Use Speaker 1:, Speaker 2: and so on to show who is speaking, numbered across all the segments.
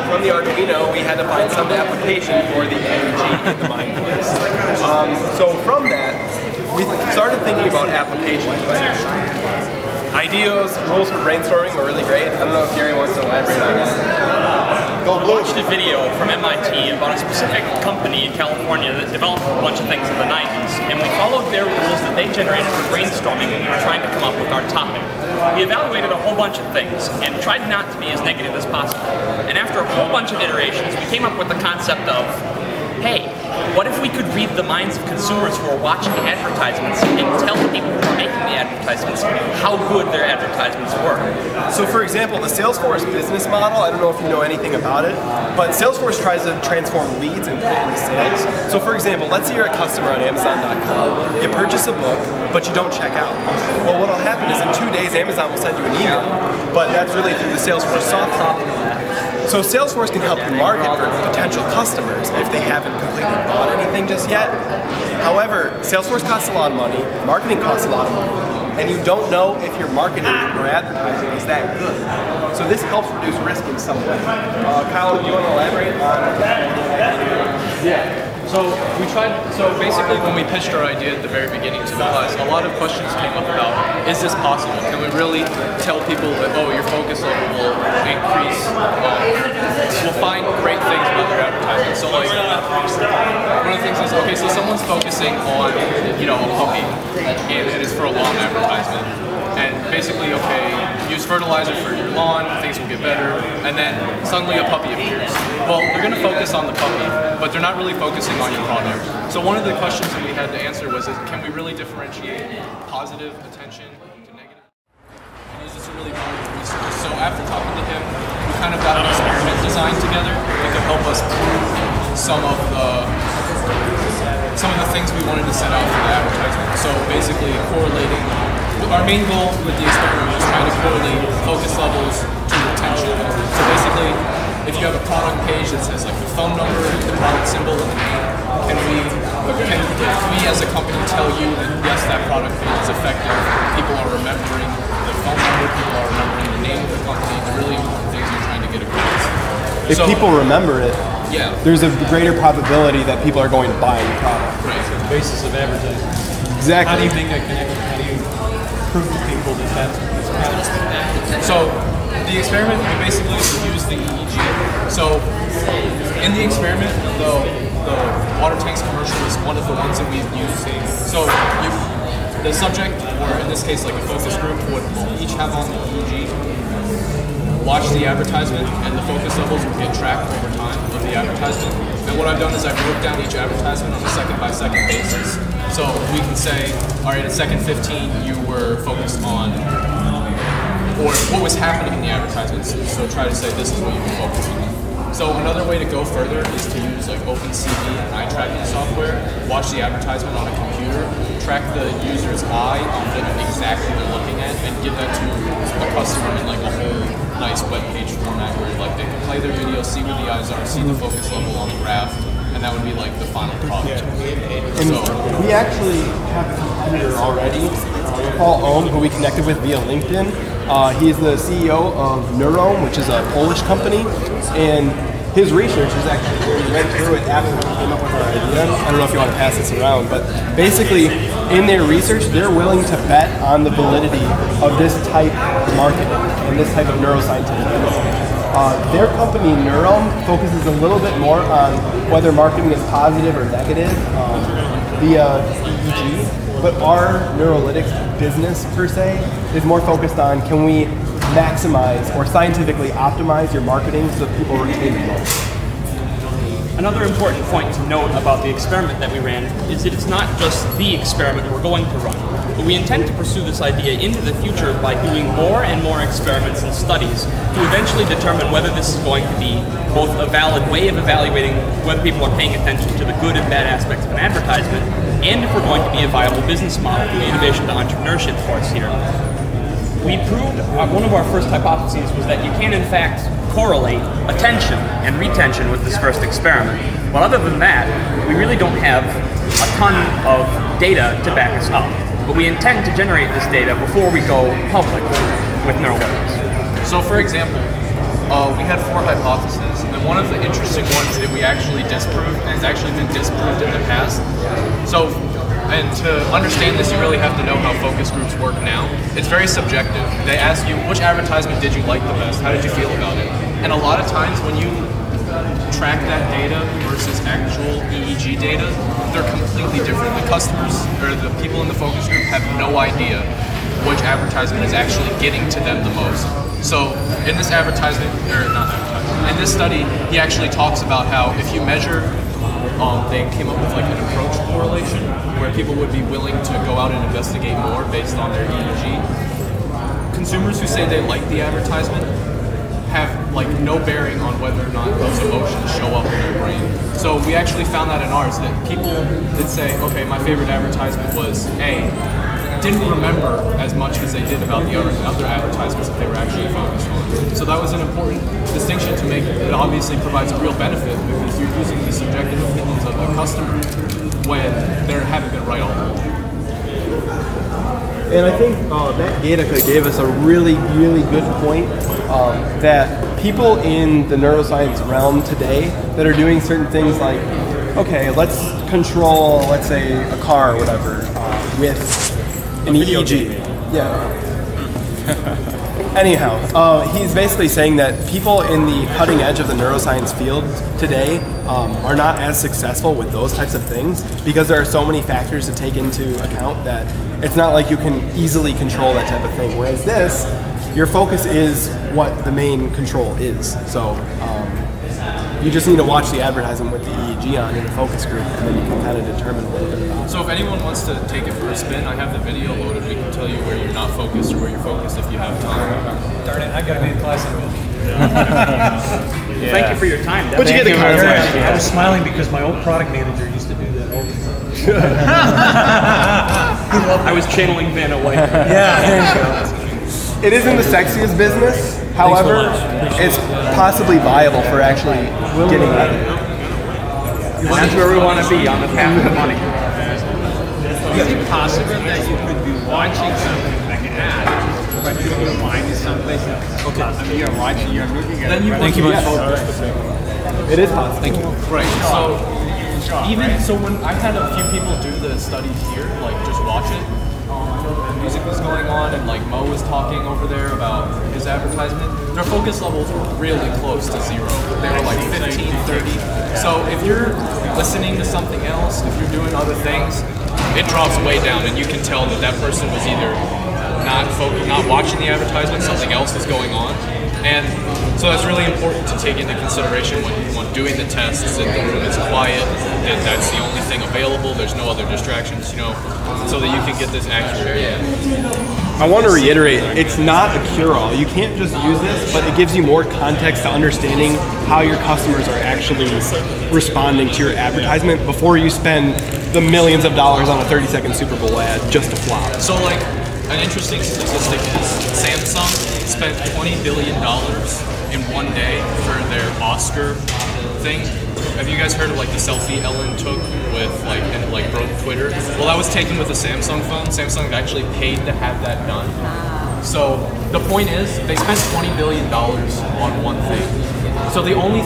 Speaker 1: from the Arduino, we had to find some application for the EEG in the mind voice. So from that, we started thinking about applications. Ideas, rules for brainstorming were really great. I don't know if Gary wants to elaborate on that.
Speaker 2: I watched a video from MIT about a specific company in California that developed a bunch of things in the 90s, and we followed their rules that they generated for brainstorming when we were trying to come up with our topic. We evaluated a whole bunch of things and tried not to be as negative as possible. And after a whole bunch of iterations, we came up with the concept of, hey, what if we could read the minds of consumers who are watching advertisements and tell the people who are making the advertisements how good their advertisements were?
Speaker 1: So for example, the Salesforce business model, I don't know if you know anything about it, but Salesforce tries to transform leads and put it into sales. So for example, let's say you're a customer on Amazon.com, you purchase a book, but you don't check out. Well, what'll happen is in 2 days, Amazon will send you an email, but that's really through the Salesforce software. So Salesforce can help you market for potential customers if they haven't completely bought anything just yet. However, Salesforce costs a lot of money, marketing costs a lot of money, and you don't know if your marketing or advertising is that good. So this helps reduce risk in some way. Kyle, do you want to elaborate on that?
Speaker 3: Yeah. So basically when we pitched our idea at the very beginning to the class, a lot of questions came up about, is this possible? Can we really tell people that, oh, your focus level will increase? We'll find great things about their advertising. So like, one of the things is, okay, so someone's focusing on, a puppy, and it is for a lawn advertisement. And basically, okay, use fertilizer for your lawn, things will get better, and then suddenly a puppy appears. Well, they're going to focus on the puppy, but they're not really focusing on your product. So one of the questions that we had to answer was, can we really differentiate positive attention to negative? And is this a really valuable research? So after talking to him, we kind of got an experiment designed together that could help us prove some of the things we wanted to set out for the advertisement. So basically correlating. Our main goal with the experiment was trying to correlate focus levels to retention. So basically, if you have a product page that says like the phone number, the product symbol, and the name, can we as a company tell you that yes, that product page is effective, people are remembering the phone number, people are remembering the name of the company, the really important things you're trying to get across.
Speaker 1: If people remember it, there's a greater probability that people are going to buy the product.
Speaker 3: Right.
Speaker 4: It's the basis of advertising.
Speaker 1: Exactly.
Speaker 4: How do you make that connection? How do you prove to people that that's
Speaker 3: So the experiment, we basically used the EEG. So in the experiment, the water tanks commercial is one of the ones that we've used. So the subject, or in this case like a focus group, would each have on the EEG, watch the advertisement, and the focus levels would get tracked over time of the advertisement. And what I've done is I've broke down each advertisement on a second-by-second basis. So we can say, all right, at second 15, you were focused on, or what was happening in the advertisements. So try to say this is what you were focused on. So another way to go further is to use like OpenCV and eye tracking software, watch the advertisement on a computer, track the user's eye on what exactly they're looking at, and give that to a customer in like a whole nice web page format where like they can play their video, see where the eyes are, see the focus level on the graph, and that would be like the final product.
Speaker 1: So we actually have a computer already. Paul Ohm, who we connected with via LinkedIn. He is the CEO of Neurolytics, which is a Polish company, and his research is actually where we went through it after we came up with our idea. I don't know if you want to pass this around, but basically in their research, they're willing to bet on the validity of this type of marketing and this type of neuroscientific insight. Their company, Neurolytics, focuses a little bit more on whether marketing is positive or negative via EEG, but our Neurolytics business, per se, is more focused on can we maximize or scientifically optimize your marketing so that people retain the most.
Speaker 2: Another important point to note about the experiment that we ran is that it's not just the experiment we're going to run, but we intend to pursue this idea into the future by doing more and more experiments and studies to eventually determine whether this is going to be both a valid way of evaluating whether people are paying attention to the good and bad aspects of an advertisement, and if we're going to be a viable business model for the innovation to entrepreneurship course here. We proved, one of our first hypotheses was that you can in fact correlate attention and retention with this first experiment. But other than that, we really don't have a ton of data to back us up. But we intend to generate this data before we go public with Neurolytics.
Speaker 3: So for example, we had 4 hypotheses, and and one of the interesting ones that we actually disproved, and has actually been disproved in the past. So, and to understand this, you really have to know how focus groups work now. It's very subjective. They ask you, which advertisement did you like the best? How did you feel about it? And a lot of times when you track that data versus actual EEG data, they're completely different. The customers, or the people in the focus group, have no idea which advertisement is actually getting to them the most. So in this advertisement, or not advertisement, in this study, he actually talks about how if you measure, they came up with like an approach correlation where people would be willing to go out and investigate more based on their EEG. Consumers who say they like the advertisement have like no bearing on whether or not those emotions show up in their brain. So we actually found that in ours, that people that say, okay, my favorite advertisement was A, didn't remember as much as they did about the other advertisements that they were actually focused on. So that was an important distinction to make. It obviously provides a real benefit because you're using the subjective opinions of the customer when they haven't been right all along.
Speaker 1: And I think that Gatica gave us a really, really good point that people in the neuroscience realm today that are doing certain things like, okay, let's control, let's say, a car or whatever with an EEG. Yeah. Anyhow, he's basically saying that people in the cutting edge of the neuroscience field today are not as successful with those types of things because there are so many factors to take into account that it's not like you can easily control that type of thing. Whereas this, your focus is what the main control is. So you just need to watch the advertisement with the EEG on in the focus group, and then you can kind of determine a little bit about it.
Speaker 3: So if anyone wants to take it for a spin, I have the video loaded. We can tell you where you're not focused or where you're focused if you have time.
Speaker 4: Darn it, I gotta be in class in a minute.
Speaker 2: Yeah. Thank you for your time.
Speaker 1: But you get the concept.
Speaker 4: I was smiling because my old product manager used to do that all the time.
Speaker 2: I was channeling Vanna White.
Speaker 4: Yeah, there you go.
Speaker 1: It isn't the sexiest business, however, it's possibly viable for actually getting at it.
Speaker 2: And that's where we want to be, on the path to money.
Speaker 5: Is it possible that you could be watching something like an ad, but your mind is someplace else? Okay. I mean, you're watching, you're looking at it.
Speaker 3: Thank you much.
Speaker 1: It is possible.
Speaker 3: Thank you. Right. So even so, when I had a few people do the study here, like just watch it. The music was going on, and like Mo was talking over there about his advertisement. Their focus levels were really close to zero. They were like 15, 30. So if you're listening to something else, if you're doing other things, it drops way down, and you can tell that that person was either not watching the advertisement, something else was going on. And so that's really important to take into consideration when doing the tests, that the room is quiet, that that's the only thing available, there's no other distractions, you know, so that you can get this accurate.
Speaker 1: I want to reiterate, it's not a cure-all. You can't just use this, but it gives you more context to understanding how your customers are actually responding to your advertisement before you spend the millions of dollars on a 30-second Super Bowl ad just to flop.
Speaker 3: So like, an interesting statistic is Samsung spent $20 billion in one day for their Oscar thing. Have you guys heard of like the selfie Ellen took with like broke Twitter? Well, that was taken with a Samsung phone. Samsung actually paid to have that done. So the point is, they spent $20 billion on one thing. So the only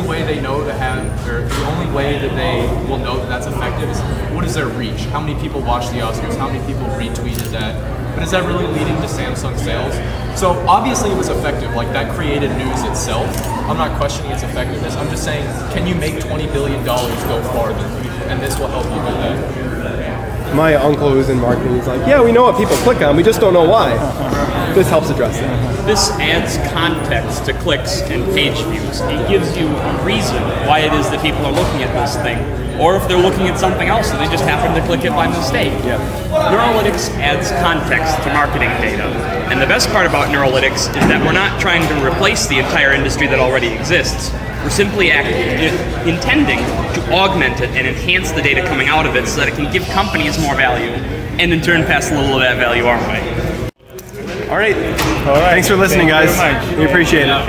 Speaker 3: way they know to have, or the only way that they will know that that's effective is what is their reach? How many people watch the Oscars? How many people retweeted that? But is that really leading to Samsung sales? So obviously it was effective. Like that created news itself. I'm not questioning its effectiveness. I'm just saying, can you make $20 billion go farther? And this will help you do that.
Speaker 1: My uncle who's in marketing is like, yeah, we know what people click on, we just don't know why. This helps address that.
Speaker 2: This adds context to clicks and page views. It gives you a reason why it is that people are looking at this thing. Or if they're looking at something else and they just happen to click it by mistake.
Speaker 1: Yeah.
Speaker 2: Neurolytics adds context to marketing data. And the best part about Neurolytics is that we're not trying to replace the entire industry that already exists. We're simply intending to augment it and enhance the data coming out of it so that it can give companies more value and in turn pass a little of that value our way.
Speaker 1: All right. Thanks for listening, guys. We appreciate it.